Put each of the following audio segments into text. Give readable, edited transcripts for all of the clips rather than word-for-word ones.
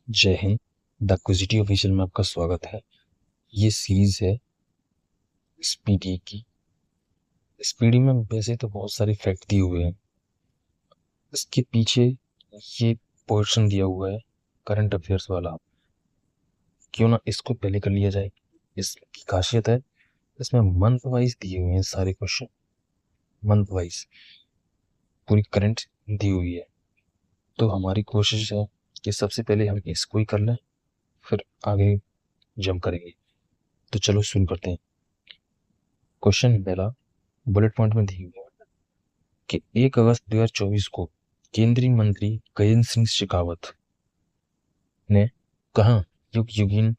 जय Hind. The क्विजिटी official में आपका स्वागत है। ये सीरीज है स्पीडी की। स्पीडी में वैसे तो बहुत सारे फैक्ट दिए हुए हैं, इसके पीछे ये पोर्शन दिया हुआ है करंट अफेयर्स वाला। क्यों ना इसको पहले कर लिया जाए। इसकी खासियत है इसमें मंथ वाइज दिए हुए हैं सारे क्वेश्चन, मंथ वाइज पूरी करंट दी हुई है। तो हमारी कोशिश है कि सबसे पहले हम इसको ही कर लें, फिर आगे जंप करेंगे। तो चलो शुरू करते हैं। क्वेश्चन पहला बुलेट पॉइंट में दी हुई है कि 1 अगस्त 2024 को केंद्रीय मंत्री गजेंद्र सिंह शेखावत ने कहाँ युग युगीन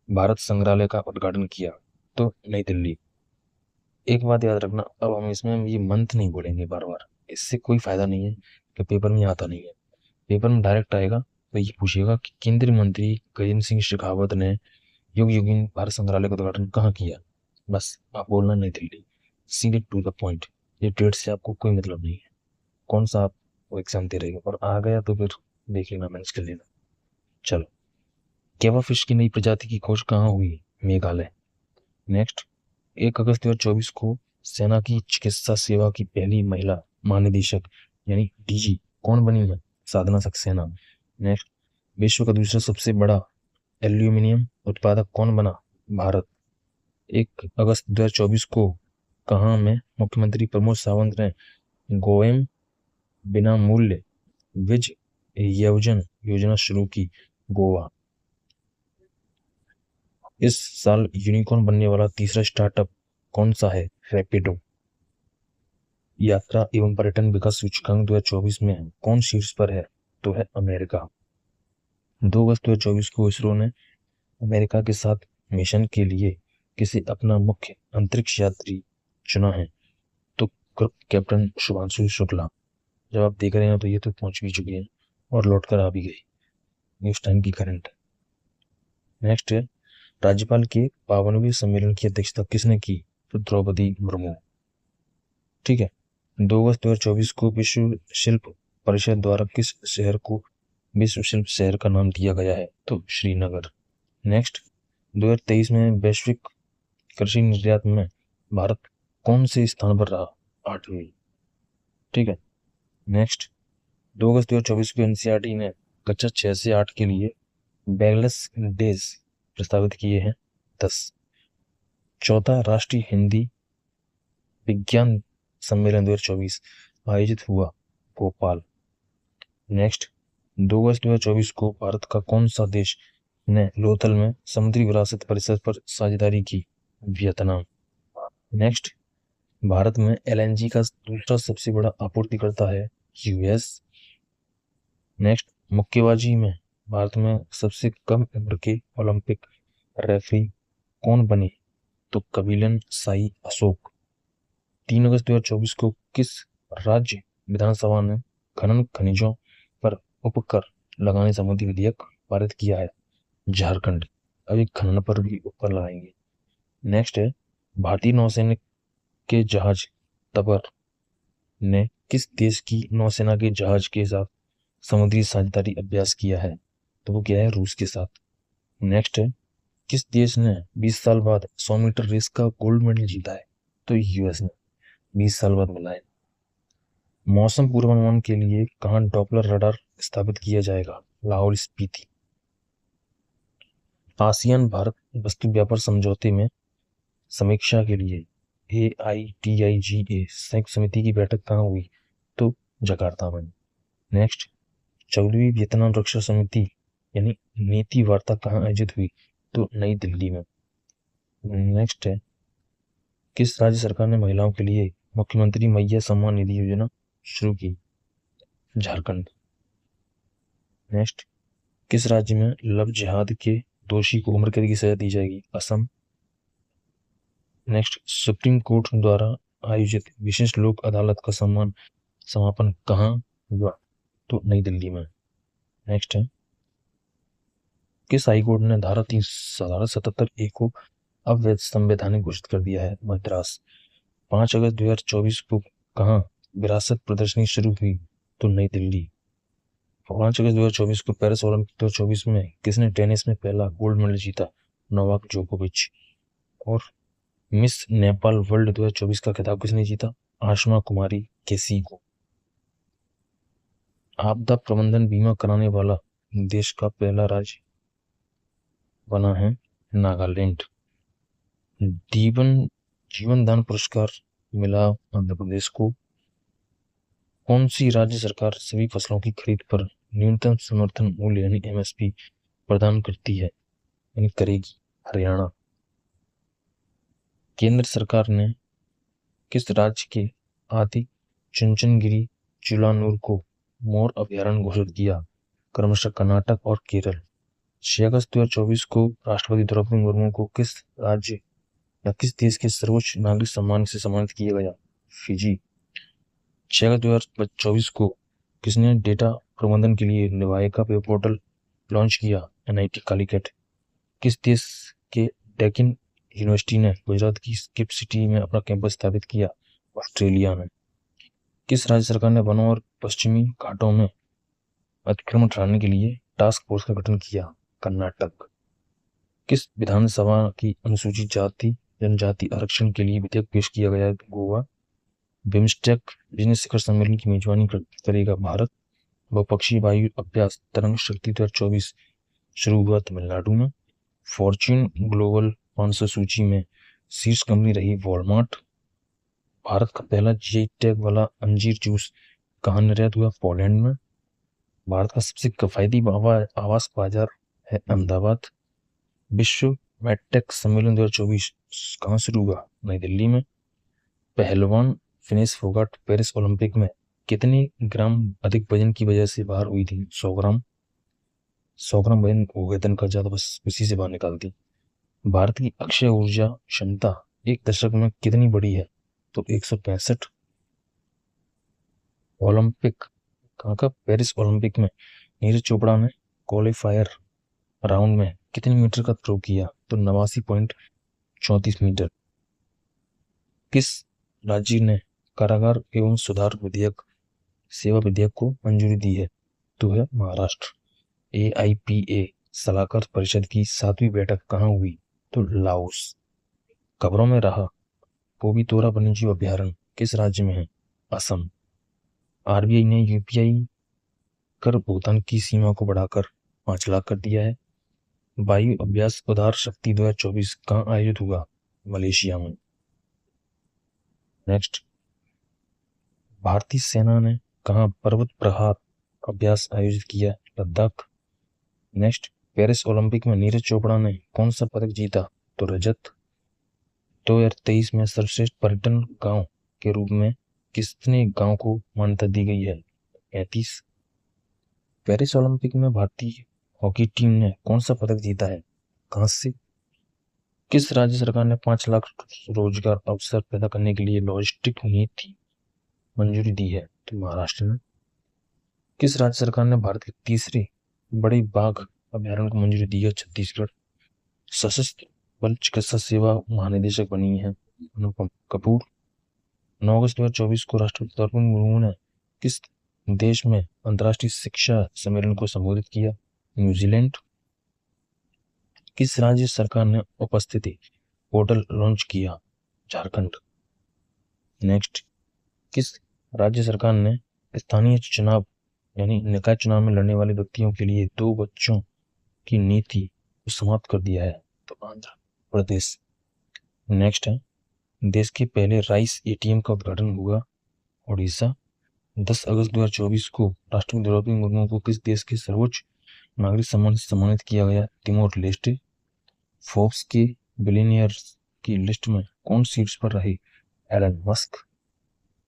भारत संग्रहालय का उद्घाटन किया? तो नई दिल्ली। एक बात याद रखना, अब हम इसमें ये मंथ नहीं बोलेंगे बार बार, इससे कोई फायदा नहीं है कि पेपर में आता नहीं है। पेपर में डायरेक्ट आएगा तो ये पूछेगा कि केंद्रीय मंत्री गजेंद्र सिंह शेखावत ने युग युगीन भारत संग्रहालय का उद्घाटन कहाँ किया। बस आप बोलना नई दिल्ली, सीधे टू द पॉइंट। ये डेट से आपको कोई मतलब नहीं है कौन सा आप वो एग्जाम दे रहे हो, और आ गया तो फिर देख लेना, मैनेज कर लेना। चलो, केवा फिश की नई प्रजाति की खोज कहाँ हुई? मेघालय। नेक्स्ट, 1 अगस्त 2024 को सेना की चिकित्सा सेवा की पहली महिला महानिदेशक यानी डीजी कौन बनी है? साधना सक्सेना। नेक्स्ट, विश्व का दूसरा सबसे बड़ा एल्यूमिनियम उत्पादक कौन बना? भारत। 1 अगस्त 2024 को कहाँ में मुख्यमंत्री प्रमोद सावंत ने गोएम बिना मूल्य विज योजन योजना शुरू की? गोवा। इस साल यूनिकॉर्न बनने वाला तीसरा स्टार्टअप कौन सा है? रैपिडो। यात्रा एवं पर्यटन विकास सूचकांक 2024 में कौन शीर्ष पर है? तो है अमेरिका। 2 अगस्त 2024 को इसरो ने अमेरिका के साथ मिशन के लिए किसे अपना मुख्य अंतरिक्ष यात्री चुना है? तो ग्रुप कैप्टन शुभांशु शुक्ला। जब आप देख रहे हैं तो ये तो पहुंच भी चुकी है और लौट कर आ भी गई। न्यूज टाइम की करंट। नेक्स्ट है, राज्यपाल के 52वें सम्मेलन की अध्यक्षता किसने की? तो द्रौपदी मुर्मू। ठीक है। 2 अगस्त 2024 को विश्व शिल्प परिषद द्वारा किस शहर को विश्व शिल्प शहर का नाम दिया गया है? तो श्रीनगर। नेक्स्ट, 2023 में वैश्विक कृषि निर्यात में भारत कौन से स्थान पर रहा? 8वें। ठीक है। नेक्स्ट, 2 अगस्त 2024 को एनसीईआरटी ने कक्षा 6 से 8 के लिए बैगलेस डेज प्रस्तावित किए हैं 10। चौथा राष्ट्रीय हिंदी विज्ञान सम्मेलन 2024 आयोजित हुआ भोपाल। नेक्स्ट, 2 अगस्त 2024 को भारत का कौन सा देश ने लोथल में समुद्री विरासत परिषद पर साझेदारी की? वियतनाम। नेक्स्ट, भारत में एलएनजी का दूसरा सबसे बड़ा आपूर्तिकर्ता है यूएस। नेक्स्ट, मुक्केबाजी में भारत में सबसे कम उम्र के ओलंपिक रेफरी कौन बने? तो कपिलन साई अशोक। 3 अगस्त 2024 को किस राज्य विधानसभा ने खनन खनिजों पर उपकर लगाने संबंधी विधेयक पारित किया है? झारखंड। अभी खनन पर भी उपकर लगाएंगे। नेक्स्ट है, भारतीय नौसेना के जहाज तबर ने किस देश की नौसेना के जहाज के साथ समुद्री साझेदारी अभ्यास किया है? तो वो क्या है? रूस के साथ। नेक्स्ट है, किस देश ने 20 साल बाद 100 मीटर रेस का गोल्ड मेडल जीता है? तो यूएस ने 20 साल बाद मिला है। मौसम पूर्वानुमान के लिए कहाँ डॉपलर रडार स्थापित किया जाएगा? लाहौल स्पीति। आसियान भारत वस्तु व्यापार समझौते में समीक्षा के लिए AITIGA संयुक्त समिति की बैठक कहाँ हुई? तो जकार्ता में। नेक्स्ट, 14वीं वियतनाम रक्षा समिति यानी नीति वार्ता कहाँ आयोजित हुई? तो नई दिल्ली में। नेक्स्ट है, किस राज्य सरकार ने महिलाओं के लिए मुख्यमंत्री मैया सम्मान निधि योजना शुरू की? झारखंड। नेक्स्ट, किस राज्य में लव जिहाद के दोषी को उम्र कैद की सजा दी जाएगी? असम। नेक्स्ट, सुप्रीम कोर्ट द्वारा आयोजित विशेष लोक अदालत का समापन कहाँ हुआ? तो नई दिल्ली में। नेक्स्ट है, किस हाईकोर्ट ने धारा 377A को अवैध संवैधानिक घोषित कर दिया है? मद्रास। 5 अगस्त 2024 को कहाँ विरासत प्रदर्शनी शुरू हुई? तो नई दिल्ली। 5 अगस्त 2024 को पेरिस ओलंपिक 2024 में किसने टेनिस में पहला गोल्ड मेडल जीता? नोवाक जोकोविच। और मिस नेपाल वर्ल्ड 2024 का खिताब किसने जीता? आशमा कुमारी केसी को। आपदा प्रबंधन बीमा कराने वाला देश का पहला राज्य बना है नागालैंड। जीवन दान पुरस्कार मिला आंध्र प्रदेश को। कौन सी राज्य सरकार सभी फसलों की खरीद पर न्यूनतम समर्थन मूल्य यानी एमएसपी प्रदान करती है यानी करेगी? हरियाणा। केंद्र सरकार ने किस राज्य के आदि चुनचनगिरी चुलानूर को मोर अभयारण्य घोषित किया? क्रमशः कर्नाटक और केरल। 6 अगस्त 2024 को राष्ट्रपति द्रौपदी मुर्मू को किस राज्य या किस देश के सर्वोच्च नागरिक सम्मान से सम्मानित किया गया? फिजी। 6 अगस्त 2024 को किसने डेटा प्रबंधन के लिए निवायका वेब पोर्टल लॉन्च किया? एनआईटी कालीकट। किस देश के डेक्कन यूनिवर्सिटी ने गुजरात की स्किप सिटी में अपना कैंपस स्थापित किया? ऑस्ट्रेलिया ने। किस राज्य सरकार ने वनों और पश्चिमी घाटों में अतिक्रमण हटाने के लिए टास्क फोर्स का गठन किया? कर्नाटक। किस विधानसभा की अनुसूचित जाति जनजाति आरक्षण के लिए विधेयक पेश किया गया? गोवा। बिम्स्टेक बिजनेस शिखर सम्मेलन की मेजबानी करेगा भारत। बहुपक्षीय वायु अभ्यास तरंग शक्ति 2024 शुरू हुआ तमिलनाडु में। फॉर्च्यून ग्लोबल 500 सूची में शीर्ष कंपनी रही वॉलमार्ट। भारत का पहला जीआई टैग वाला अंजीर जूस कहाँ निर्यात हुआ? पोलैंड में। भारत का सबसे किफायती आवास बाजार है अहमदाबाद। विश्व मेडटेक सम्मेलन 2024 कहाँ शुरू हुआ? नई दिल्ली में। पहलवान फिनेस फोगाट पेरिस ओलंपिक में कितने ग्राम अधिक वजन की वजह से बाहर हुई थी? 100 ग्राम। 100 ग्राम वजन हो गया था इनका ज्यादा, बस उसी से बाहर निकाल दी। भारत की अक्षय ऊर्जा क्षमता एक दशक में कितनी बढ़ी है? तो 165। ओलंपिक कहाँ का? पेरिस ओलंपिक में नीरज चोपड़ा ने क्वालिफायर राउंड में कितने मीटर का थ्रो किया? तो 89.34 मीटर। किस राज्य ने कारागार एवं सुधार विधेयक सेवा विधेयक को मंजूरी दी है? तो है महाराष्ट्र। AIPA सलाहकार परिषद की 7वीं बैठक कहाँ हुई? तो लाओस। खबरों में रहा पोबीतोरा वन्यजीव अभयारण्य किस राज्य में है? असम। आरबीआई ने यूपीआई कर भुगतान की सीमा को बढ़ाकर 5 लाख कर दिया है। वायु अभ्यास उदार शक्ति 2024 कहाँ आयोजित हुआ? मलेशिया में। नेक्स्ट, भारतीय सेना ने कहाँ पर्वत प्रहार अभ्यास आयोजित किया? लद्दाख। नेक्स्ट, पेरिस ओलंपिक में नीरज चोपड़ा ने कौन सा पदक जीता? तो रजत। 2023 में सर्वश्रेष्ठ पर्यटन गांव के रूप में कितने गांव को मान्यता दी गई है? 35। पेरिस ओलंपिक में भारतीय हॉकी टीम ने कौन सा पदक जीता है? कांस्य। किस राज्य सरकार ने 5 लाख रोजगार अवसर पैदा करने के लिए लॉजिस्टिक नीति मंजूरी दी है? तो महाराष्ट्र ने। किस राज्य सरकार ने भारत के तीसरे बड़े बाघ अभयारण्य को मंजूरी दी है? छत्तीसगढ़। सशस्त्र बल चिकित्सा सेवा महानिदेशक बनी है अनुपम कपूर। 9 अगस्त 2024 को राष्ट्रपति द्रौपदी मुर्मू ने किस देश में अंतर्राष्ट्रीय शिक्षा सम्मेलन को संबोधित किया? न्यूजीलैंड। किस राज्य सरकार ने उपस्थिति पोर्टल लॉन्च किया? झारखंड। नेक्स्ट, किस राज्य सरकार ने स्थानीय चुनाव यानी निकाय चुनाव में लड़ने वाले व्यक्तियों के लिए 2 बच्चों की नीति को समाप्त कर दिया है? तो आंध्र प्रदेश। नेक्स्ट है, देश के पहले राइस एटीएम का उद्घाटन हुआ? ओडिशा। 10 अगस्त 2024 को राष्ट्रपति द्रौपदी मुर्मू को किस देश के सर्वोच्च नागरिक सम्मान से सम्मानित किया गया? Timor Leste. फोर्ब्स के बिलियनियर्स की लिस्ट में कौन शीर्ष पर रहे? Elon Musk.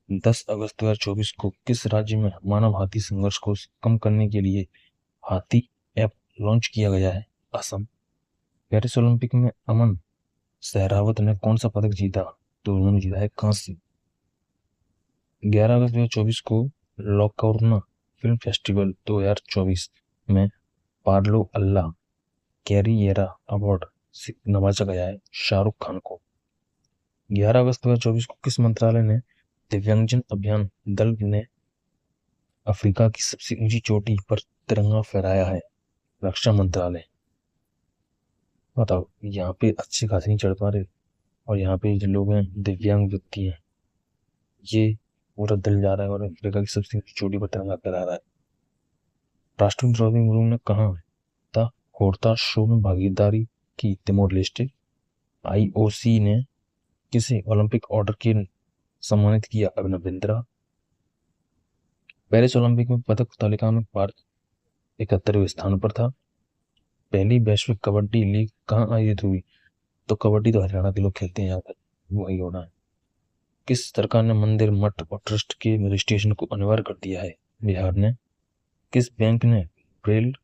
10 अगस्त 2024 को किस राज्य में मानव हाथी संघर्ष को कम करने के लिए हाथी ऐप लॉन्च किया गया है? असम। पेरिस ओलंपिक में अमन सहरावत ने कौन सा पदक जीता? तो उन्होंने जीता है कांस्य। 11 अगस्त 2024 को लोकार्नो फिल्म फेस्टिवल 2024 में पार्लो अल्लाह कैरियरा अवार्ड से नवाजा गया है शाहरुख खान को। 11 अगस्त 2024 को किस मंत्रालय ने दिव्यांगजन अभियान दल ने अफ्रीका की सबसे ऊंची चोटी पर तिरंगा फहराया है? रक्षा मंत्रालय। बताओ, यहाँ पे अच्छे खासे नहीं चढ़ पा रहे और यहाँ पे जो लोग हैं दिव्यांग व्यक्ति हैं, ये पूरा दल जा रहा है और अफ्रीका की सबसे ऊंची चोटी पर तिरंगा फहरा रहा है। राष्ट्रपति द्रौपदी मुर्मू ने कहा था होरता शो में भागीदारी की तिमोर लेस्टे। आईओसी ने किसे ओलंपिक ऑर्डर के सम्मानित किया? अभिनव बिंद्रा। पेरिस ओलंपिक में पदक तालिका में भारत 71वें स्थान पर था। पहली वैश्विक कबड्डी लीग कहाँ आयोजित हुई? तो कबड्डी तो हरियाणा के लोग खेलते हैं, यहाँ पर वही होना है। किस सरकार ने मंदिर, मठ और ट्रस्ट के रजिस्ट्रेशन को अनिवार्य कर दिया है? बिहार ने। किस बैंक ने ब्रेल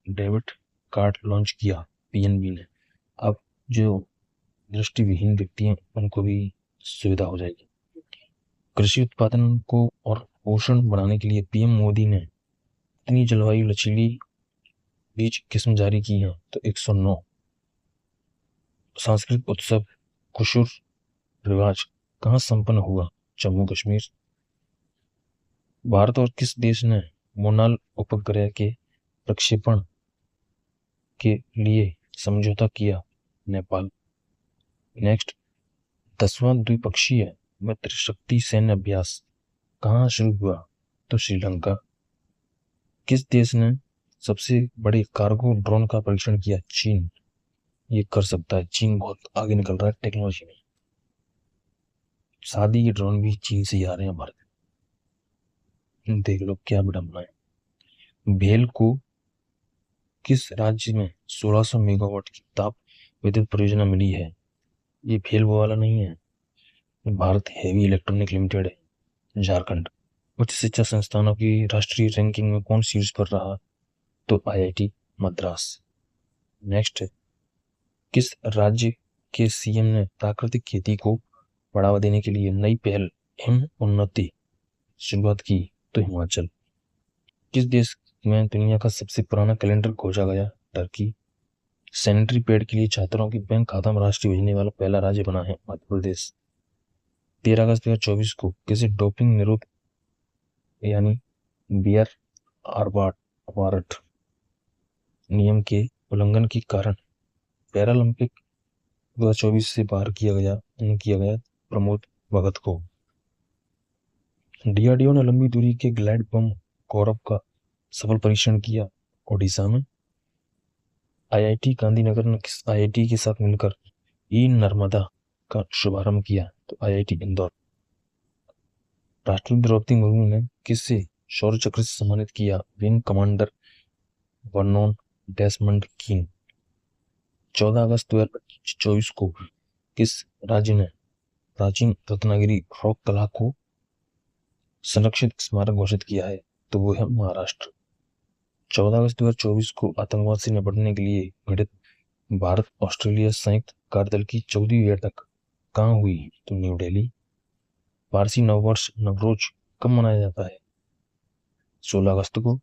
डेबिट कार्ड लॉन्च किया? पीएनबी ने। अब जो दृष्टिविहीन व्यक्ति हैं उनको भी सुविधा हो जाएगी। कृषि उत्पादन को और पोषण बढ़ाने के लिए पीएम मोदी ने कितनी जलवायु लचीली बीज किस्म जारी की है? तो 109। सांस्कृतिक उत्सव खुशुर रिवाज कहाँ संपन्न हुआ? जम्मू कश्मीर। भारत और किस देश ने मोनाल उपग्रह के प्रक्षेपण के लिए समझौता किया? नेपाल। नेक्स्ट, 10वां द्विपक्षीय मित्र शक्ति सैन्य अभ्यास कहाँ शुरू हुआ? तो श्रीलंका। किस देश ने सबसे बड़े कार्गो ड्रोन का परीक्षण किया? चीन। ये कर सकता है, चीन बहुत आगे निकल रहा है टेक्नोलॉजी में। शादी के ड्रोन भी चीन से ही आ रहे हैं भारत। देख लो क्या विडंबना है। भेल को किस राज्य में 1600 मेगावाट की ताप विद्युत परियोजना मिली है? ये भेल वो वाला नहीं है, भारत हेवी इलेक्ट्रॉनिक लिमिटेड है, झारखंड। उच्च शिक्षा संस्थानों की राष्ट्रीय रैंकिंग में कौन शीर्ष पर रहा? तो आईआईटी मद्रास। नेक्स्ट, किस राज्य के सीएम ने प्राकृतिक खेती को बढ़ावा देने के लिए नई पहल हिम उन्नति शुरुआत की? तो हिमाचल। किस देश में दुनिया का सबसे पुराना कैलेंडर खोजा गया? टर्की। सैनिटरी पैड के लिए छात्रों की बैंक खाता में राशि भेजने वाला पहला राज्य बना है मध्य प्रदेश। 13 अगस्त 2024 को किसी डोपिंग निरोध यानी बियर आरबाट नियम के उल्लंघन के कारण पैरालंपिक 2024 से बाहर किया गया प्रमोद भगत को। डीआरडीओ ने लंबी दूरी के ग्लाइड बम गौरव का सफल परीक्षण किया ओडिशा में। आईआईटी गांधीनगर ने किस आईआईटी के साथ मिलकर ई नर्मदा का शुभारंभ किया? तो आईआईटी इंदौर। राष्ट्रपति द्रौपदी मुर्मू ने किससे शौर्य चक्र से सम्मानित किया? Wing commander Vernon Desmond king. 14 अगस्त 2024 को किस राज्य ने प्राचीन रत्नागिरी रॉक कला को संरक्षित स्मारक घोषित किया है? तो वो है महाराष्ट्र। 14 अगस्त 2024 को आतंकवाद से निपटने के लिए गठित भारत ऑस्ट्रेलिया संयुक्त कार्यदल की 14वीं बैठक कहाँ हुई? तो न्यू दिल्ली। पारसी नववर्ष नवरोज कब मनाया जाता है? 16 अगस्त को।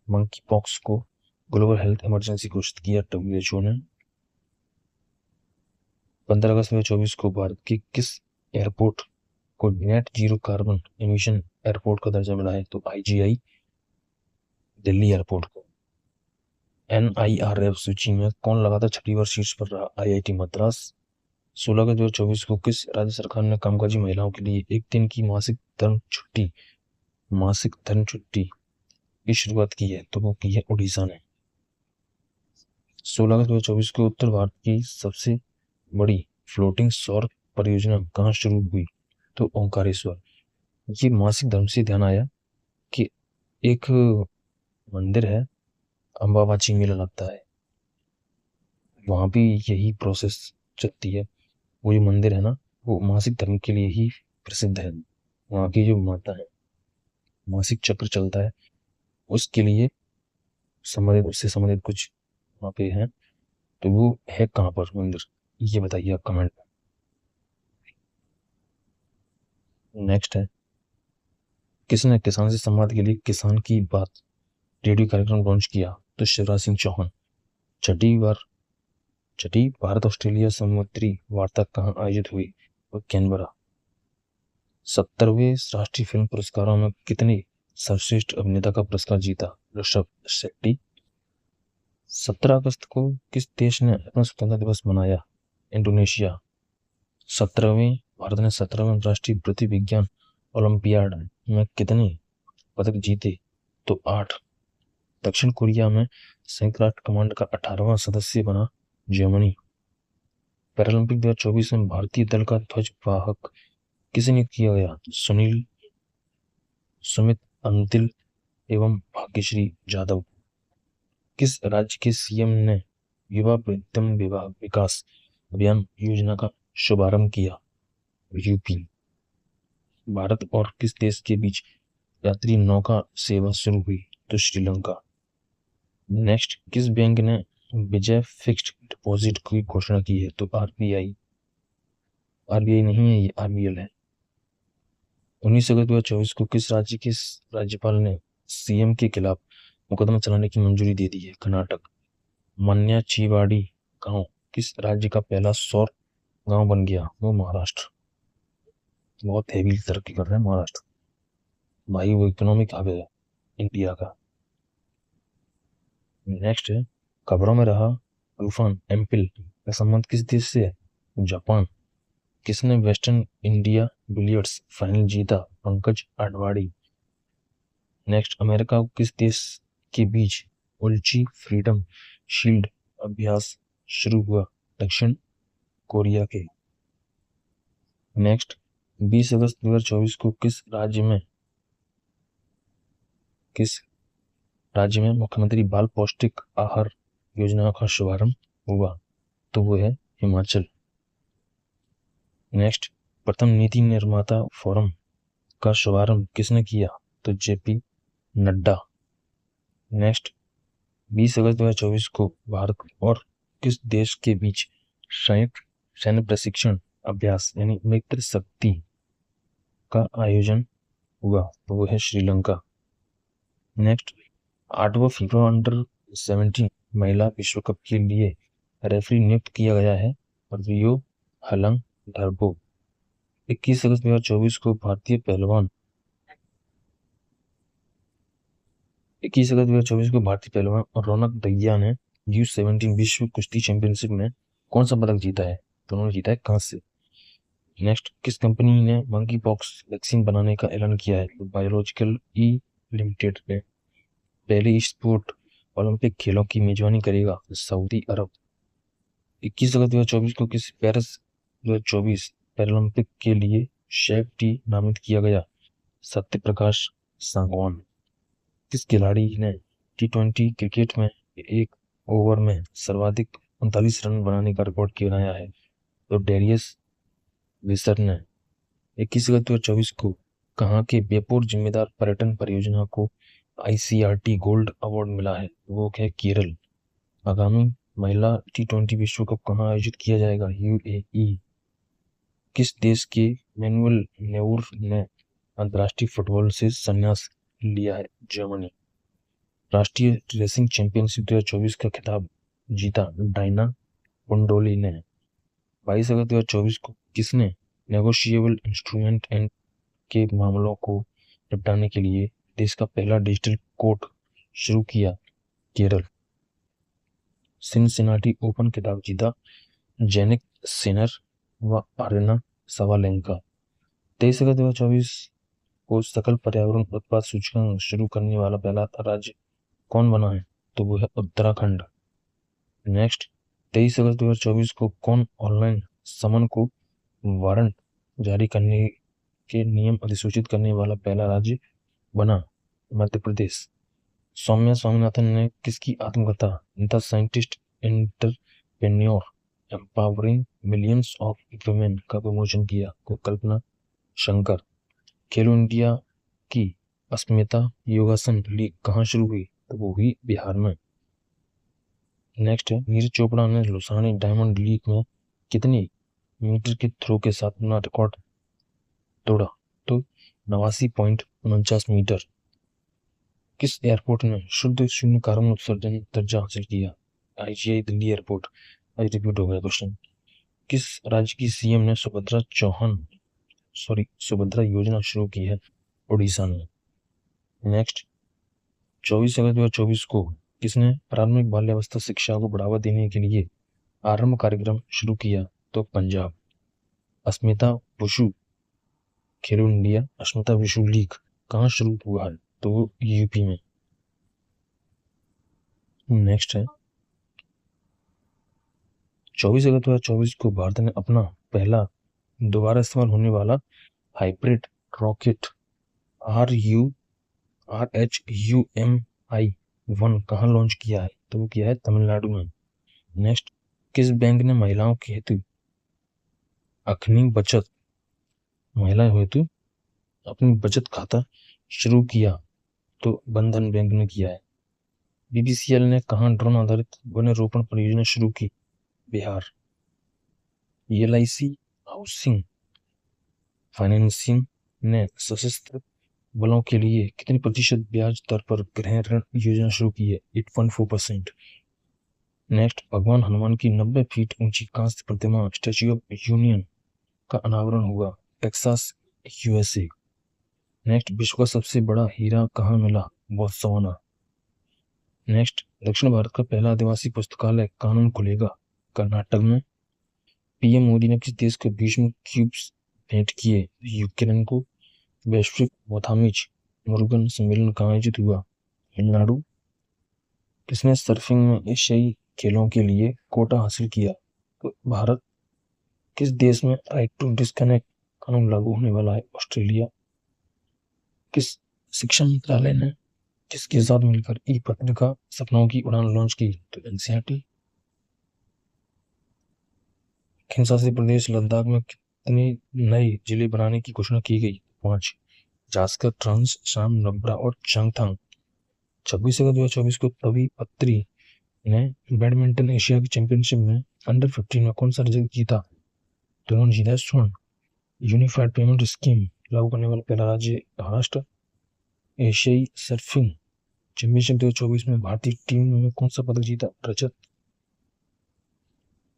मंकी पॉक्स को ग्लोबल हेल्थ इमरजेंसी घोषित किया WHO ने। 15 अगस्त 2024 को भारत के किस एयरपोर्ट को net zero carbon emission airport का दर्जा मिला है? तो IGI दिल्ली एयरपोर्ट को। NIRF सूची में कौन लगातार 6वीं बार शीर्ष पर रहा? IIT मद्रास। 16 अगस्त 2024 को किस राज्य सरकार ने कामकाजी महिलाओं के लिए एक दिन की मासिक धर्म छुट्टी की शुरुआत की है? तो वो की है उड़ीसा ने। 16 अगस्त 2024 को उत्तर भारत की सबसे बड़ी फ्लोटिंग सौर परियोजना कहाँ शुरू हुई? तो ओंकारेश्वर। ये मासिक धर्म से ध्यान आया कि एक मंदिर है, अम्बाबाची मेला लगता है, वहां भी यही प्रोसेस चलती है। वो जो मंदिर है ना, वो मासिक धर्म के लिए ही प्रसिद्ध है। वहाँ की जो माता है, मासिक चक्र चलता है, उसके लिए उससे संबंधित कुछ वहाँ पे है। तो वो है कहाँ पर मंदिर, ये बताइए आप कमेंट में। नेक्स्ट है, किसने किसान से संवाद के लिए किसान की बात रेडियो कार्यक्रम लॉन्च किया? तो शिवराज सिंह चौहान। छठी भारत ऑस्ट्रेलिया समुद्री वार्ता कहाँ आयोजित हुई? तो कैनबरा। 70वें राष्ट्रीय फिल्म पुरस्कारों में कितने सर्वश्रेष्ठ अभिनेता का पुरस्कार जीता? ऋषभ शेट्टी। 17 अगस्त को किस देश ने अपना स्वतंत्रता दिवस मनाया? इंडोनेशिया। 17वें भारत ने 17वें अंतर्राष्ट्रीय पृथ्वी विज्ञान ओलंपियाड में कितने पदक जीते? तो 8। दक्षिण कोरिया में संयुक्त राष्ट्र कमांड का 18वां सदस्य बना जर्मनी। पैरालंपिक 2024 में भारतीय दल का ध्वजवाहक किसे नियुक्त किया गया? सुनील, सुमित अंतिल एवं भाग्यश्री जाधव। किस राज्य के सीएम ने युवा उद्यम विकास अभियान योजना का शुभारंभ किया? यूपी। भारत और किस देश के बीच यात्री नौका सेवा शुरू हुई? तो श्रीलंका। नेक्स्ट, किस बैंक ने विजय फिक्स्ड डिपॉजिट की घोषणा की है? तो आरबीआई। आरबीआई नहीं है, ये आरबीएल है। 19 अगस्त 2024 को किस राज्य के राज्यपाल ने सीएम के खिलाफ मुकदमा चलाने की मंजूरी दे दी है? कर्नाटक। मन्याचीवाड़ी गांव किस राज्य का पहला सौर गांव बन गया? वो महाराष्ट्र। बहुत हेवी तरक्की कर रहा है महाराष्ट्र भाई, वो इकोनॉमिक हब है इंडिया का। नेक्स्ट है, खबरों में रहा तूफान एम्पिल का संबंध किस देश से है? जापान। किसने वेस्टर्न इंडिया बिलियर्ड्स फाइनल जीता? पंकज अडवाणी। नेक्स्ट, अमेरिका किस देश के बीच उल्ची फ्रीडम शील्ड अभ्यास शुरू हुआ? दक्षिण कोरिया के। नेक्स्ट, 20 अगस्त 2024 को किस राज्य में मुख्यमंत्री बाल पौष्टिक आहार योजना का शुभारंभ हुआ? तो वो है हिमाचल। नेक्स्ट, प्रथम नीति निर्माता फोरम का शुभारंभ किसने किया? तो जेपी नड्डा। नेक्स्ट, 20 अगस्त 2024 को भारत और किस देश के बीच संयुक्त सैन्य प्रशिक्षण अभ्यास यानी मित्र शक्ति का आयोजन हुआ? तो वो है श्रीलंका। नेक्स्ट, 8वां फीफा अंडर 17 महिला विश्व कप के लिए रेफरी नियुक्त किया गया है? रियो हलंग धर्बो। 21 अगस्त 2024 को भारतीय पहलवान रौनक दहिया ने U17 विश्व कुश्ती चैंपियनशिप में कौन सा पदक जीता है? तो उन्होंने जीता है कांस्य। नेक्स्ट, किस कंपनी ने मंकी पॉक्स वैक्सीन बनाने का ऐलान किया है? तो बायोलॉजिकल ई लिमिटेड ने। पहले स्पोर्ट ओलंपिक खेलों की मेजबानी करेगा सऊदी अरब। 21 अगस्त 2024 को किस पेरिस 2024 पैरालंपिक के लिए शेफ टी नामित किया गया? सत्य प्रकाश सांगवान। किस खिलाड़ी ने T20 क्रिकेट में एक ओवर में सर्वाधिक 39 रन बनाने का रिकॉर्ड बनाया है? तो डेरियस विसर ने। 21 अगस्त 2024 को कहाँ के बेपूर जिम्मेदार पर्यटन परियोजना को ICRT गोल्ड अवार्ड मिला है? वो है केरल। आगामी महिला T20 विश्व कप कहाँ आयोजित किया जाएगा? UAE। किस देश के मैनुअल नेउर ने अंतर्राष्ट्रीय फुटबॉल से संन्यास लिया है? जर्मनी। राष्ट्रीय रेसिंग चैंपियनशिप 2024 का खिताब जीता डायना कुंडोली ने। 22 अगस्त 2024 को किसने नेगोशिएबल इंस्ट्रूमेंट एंड के मामलों को निपटाने के लिए देश का पहला डिजिटल कोर्ट शुरू किया? केरल। सिनसिनाटी ओपन खिताब जीता जेनिक सिनर व आर्यना सवालेंका। 23 अगस्त 2024 को सकल पर्यावरण उत्पाद सूचकांक शुरू करने वाला पहला राज्य कौन बना है? तो वो है उत्तराखंड। नेक्स्ट, 23 अगस्त 2024 को कौन ऑनलाइन समन को वारंट जारी करने के नियम अधिसूचित करने वाला पहला राज्य बना? मध्य प्रदेश। सौम्या स्वामीनाथन ने किसकी आत्मकथा the scientist entrepreneur empowering millions of women का विमोचन किया? को कल्पना शंकर। खेलो इंडिया की अस्मिता योगासन लीग कहाँ शुरू हुई? तो वो हुई बिहार में। नेक्स्ट है, नीरज चोपड़ा ने लुसानी डायमंड लीग में कितनी मीटर के थ्रो के साथ अपना रिकॉर्ड तोड़ा? तो 89.49 मीटर। किस एयरपोर्ट ने शुद्ध शून्य कार्बन उत्सर्जन दर्जा हासिल किया? IGI Delhi airport. आज रिपीट हो गया क्वेश्चन। किस राज्य की सीएम ने सुभद्रा योजना शुरू की है? उड़ीसा ने। नेक्स्ट, 24 अगस्त 2024 को किसने प्रारंभिक बाल्यावस्था शिक्षा को बढ़ावा देने के लिए आरंभ कार्यक्रम शुरू किया? तो पंजाब। अस्मिता वुशु खेलो इंडिया अस्मिता वुशु लीग कहाँ शुरू हुआ है? तो वो यूपी में। नेक्स्ट है, 24 अगस्त 2024 को भारत ने अपना पहला दोबारा इस्तेमाल होने वाला हाइब्रिड रॉकेट RHUMI-1 कहाँ लॉन्च किया है? तो वो किया है तमिलनाडु में। नेक्स्ट, किस बैंक ने महिलाओं के हेतु अपनी बचत खाता शुरू किया? तो बंधन बैंक ने किया है। बीबीसीएल ने कहाँ ड्रोन आधारित वन्यरोपण परियोजना शुरू की? बिहार। LIC हाउसिंग फाइनेंसिंग ने सशस्त्र बलों के लिए कितने प्रतिशत ब्याज दर पर गृह ऋण योजना शुरू की है? 8.4%। नेक्स्ट, भगवान हनुमान की 90 फीट ऊंची कांस्य प्रतिमा स्टैच्यू ऑफ यूनियन का अनावरण हुआ? Texas, USA। नेक्स्ट, विश्व का सबसे बड़ा हीरा कहाँ मिला? बोत्सवाना। नेक्स्ट, दक्षिण भारत का पहला आदिवासी पुस्तकालय कानून खुलेगा? कर्नाटक में। PM मोदी ने किस देश को 20 क्यूब्स भेंट किए? यूक्रेन को। वैश्विक मोथामिज मुरुगन सम्मेलन कहाँ आयोजित हुआ? तमिलनाडु। किसने सर्फिंग में एशियाई खेलों के लिए कोटा हासिल किया? तो भारत। किस देश में राइट टू डिस्कनेक्ट कानून लागू होने वाला है? ऑस्ट्रेलिया। किस शिक्षा मंत्रालय ने किसके साथ मिलकर ई पत्रिका सपनों की उड़ान लॉन्च की? तो NCERT। केंद्रशासित प्रदेश लद्दाख में कितने नए जिले बनाने की घोषणा की गई? 5। जास्कर, ट्रांस, शाम, नब्रा और चांगथांग। 26 अगस्त 2024 को तवी पत्री ने बैडमिंटन एशिया की चैंपियनशिप में अंडर-15 में कौन सा रिजल्ट जीता? तो उन्होंने जीता स्वर्ण। यूनिफाइड पेमेंट स्कीम लागू करने वाला पहला राज्य महाराष्ट्र। एशियाई सर्फिंग चैंपियनशिप 2024 में भारतीय टीम में कौन सा पदक जीता? रजत।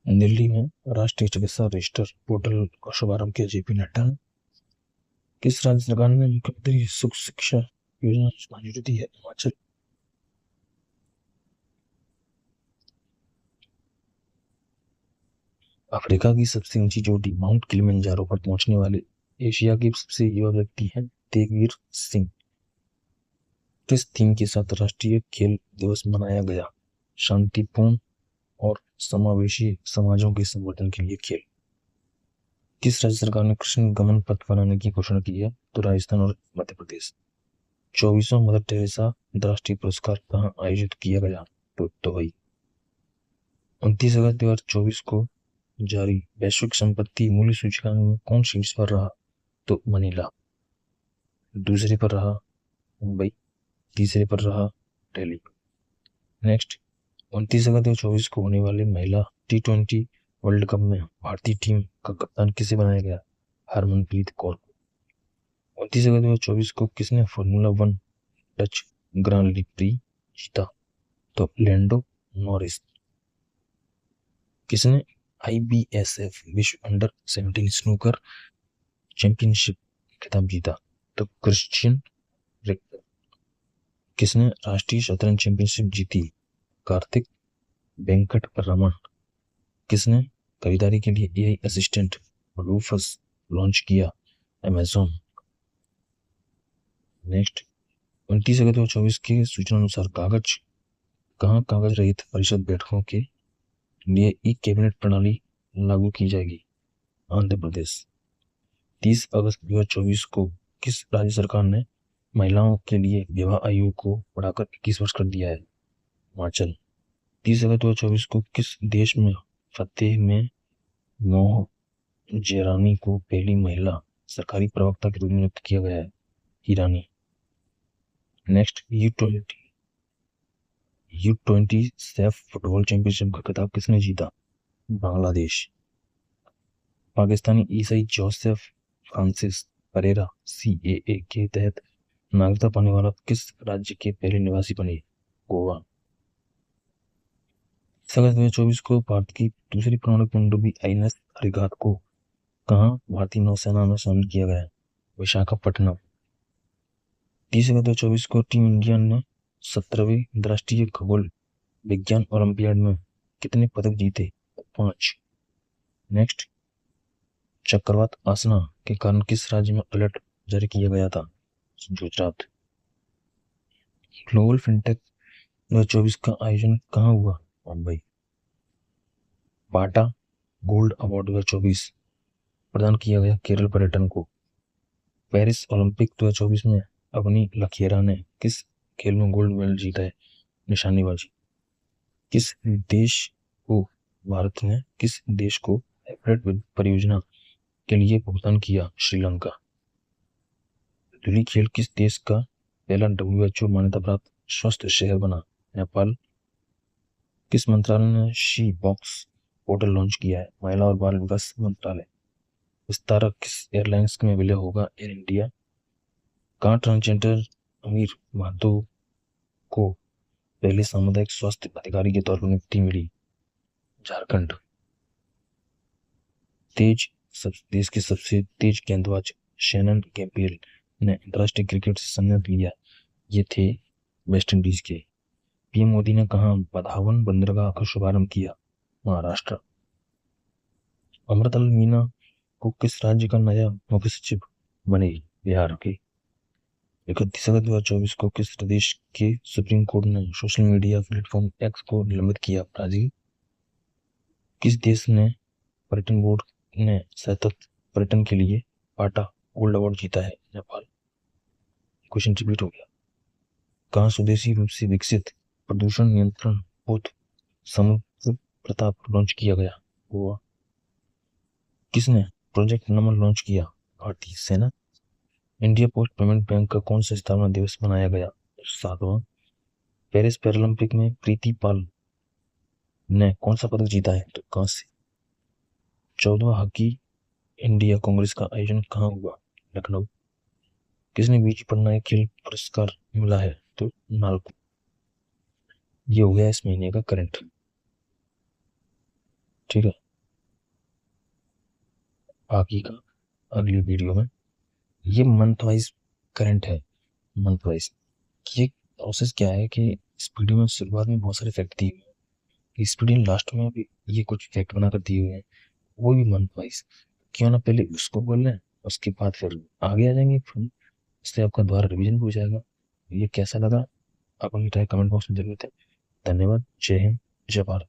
दिल्ली में राष्ट्रीय चिकित्सा रजिस्टर पोर्टल का शुभारंभ किया JP नड्डा ने। किस राज्य सरकार ने मुख्यमंत्री सुख शिक्षा योजना मंजूरी दी है? हिमाचल। अफ्रीका की सबसे ऊंची चोटी माउंट किलिमंजारो पर पहुंचने वाले एशिया के सबसे युवा व्यक्ति हैं तेगवीर सिंह। किस थीम के साथ राष्ट्रीय खेल दिवस मनाया गया? शांतिपूर्ण और समावेशी समाजों के संवर्धन के लिए खेल। किस राज्य सरकार ने कृष्ण गमन पथ बनाने की घोषणा की है? तो राजस्थान और मध्य प्रदेश। 24वां मदर टेरेसा अंतर्राष्ट्रीय पुरस्कार कहाँ आयोजित किया गया? तो दुबई। 29 अगस्त 2024 को जारी वैश्विक संपत्ति मूल्य सूचकांक में कौन शीर्ष पर रहा? तो मनीला। दूसरे पर रहा मुंबई, तीसरे पर रहा दिल्ली। नेक्स्ट, 29 अगस्त 2024 को होने वाले महिला T20 वर्ल्ड कप में भारतीय टीम का कप्तान किसे बनाया गया? हरमनप्रीत कौर। 29 अगस्त 2024 को किसने फॉर्मूला 1 डच ग्रांड प्री जीता? तो लैंडो नॉरिस। किसने IBSF विश्व अंडर 17 स्नूकर चैंपियनशिप खिताब जीता? तो क्रिश्चियन रिक्टर। किसने राष्ट्रीय शतरंज चैंपियनशिप जीती? कार्तिक वेंकट रमन। किसने खरीदारी के लिए AI असिस्टेंट रूफस लॉन्च किया? अमेज़न। नेक्स्ट, 29 अगस्त 2024 की सूचना अनुसार कागज रहित परिषद बैठकों के लिए ई कैबिनेट प्रणाली लागू की जाएगी? आंध्र प्रदेश। 30 अगस्त 2024 को किस राज्य सरकार ने महिलाओं के लिए विवाह आयु को बढ़ाकर 21 वर्ष कर दिया है? हिमाचल। 30 अगस्त 2024 को किस देश में फतेह में मोहजेरानी को पहली महिला सरकारी प्रवक्ता के रूप में नियुक्त किया गया है? Irani. Next, U20 SAFF football championship का खिताब किसने जीता? बांग्लादेश। पाकिस्तानी ईसाई जोसेफ फ्रांसिस परेरा CAA के तहत नागरिकता पाने वाला किस राज्य के पहले निवासी बने? गोवा। अगस्त 2024 को भारत की दूसरी परमाणु पनडुब्बी INS अरिहंत को कहाँ भारतीय नौसेना में शामिल किया गया? विशाखापट्टनम। 31/2024 को टीम इंडिया ने 17वीं अंतर्राष्ट्रीय खगोल विज्ञान ओलंपियाड में कितने पदक जीते? 5। नेक्स्ट, चक्रवात आसना के कारण किस राज्य में अलर्ट जारी किया गया था? गुजरात। ग्लोबल फिनटेक 2024 का आयोजन कहाँ हुआ? मुंबई। बाटा गोल्ड अवार्ड 2024 प्रदान किया गया केरल पर्यटन को। पेरिस ओलंपिक 2024 में अवनी लखेरा ने किस खेल में गोल्ड मेडल जीता है? निशानेबाजी। भारत ने किस देश को एफरेट परियोजना के लिए भुगतान किया? श्रीलंका। धुली खेल किस देश का पहला WHO मान्यता प्राप्त स्वस्थ शहर बना? नेपाल। किस मंत्रालय ने शी बॉक्स पोर्टल लॉन्च किया है? महिला और बाल विकास मंत्रालय। विस्तारा किस एयरलाइंस में विलय होगा? Air India. कहाँ ट्रांसजेंडर अमीर माधव को पहले सामुदायिक स्वास्थ्य अधिकारी के तौर पर नियुक्ति मिली? झारखंड। देश के सबसे तेज गेंदबाज शैनन गैब्रियल ने अंतर्राष्ट्रीय क्रिकेट से संन्यास लिया। ये थे वेस्ट इंडीज के। पीएम मोदी ने कहा बधावन बंदरगाह का शुभारंभ किया? महाराष्ट्र। अमृतलाल मीना को किस राज्य का नया मुख्य सचिव बने? बिहार के। 31 अगस्त 2024 को किस प्रदेश के सुप्रीम कोर्ट ने सोशल मीडिया प्लेटफॉर्म एक्स को निलंबित किया? ब्राजील। किस देश ने पर्यटन बोर्ड ने सतत पर्यटन के लिए बाटा गोल्ड अवार्ड जीता है? नेपाल। क्वेश्चन रिपीट हो गया। कहाँ स्वदेशी रूप से विकसित प्रदूषण नियंत्रण पोत समुद्र प्रताप लॉन्च किया गया? गोवा। किसने प्रोजेक्ट नमन लॉन्च किया? भारतीय सेना। इंडिया पोस्ट पेमेंट बैंक का कौन सा स्थापना दिवस मनाया गया? 7वां। पेरिस पैरालंपिक में प्रीति पाल ने कौन सा पदक जीता है? तो कांस्य। 14वां हॉकी इंडिया कांग्रेस का आयोजन कहाँ हुआ? लखनऊ। किसने बीजी पटनायक खेल पुरस्कार मिला है? तो नालको। ये हो गया इस महीने का करंट। ठीक है, बाकी का अगली वीडियो में। ये मंथ वाइज करंट है। मंथ वाइज ये प्रोसेस क्या है कि इस वीडियो में शुरुआत में बहुत सारे फैक्ट दिए हुए हैं, इस वीडियो लास्ट में भी ये कुछ फैक्ट बनाकर दिए हुए हैं, वो भी मंथ वाइज। क्यों ना पहले उसको बोल लें, उसके बाद फिर आगे आ जाएंगे, फिर इससे आपका दोबारा रिवीजन भी हो जाएगा। ये कैसा लगा आप अपनी राय कमेंट बॉक्स में जरूर दें। धन्यवाद। जय हिंद, जय भारत।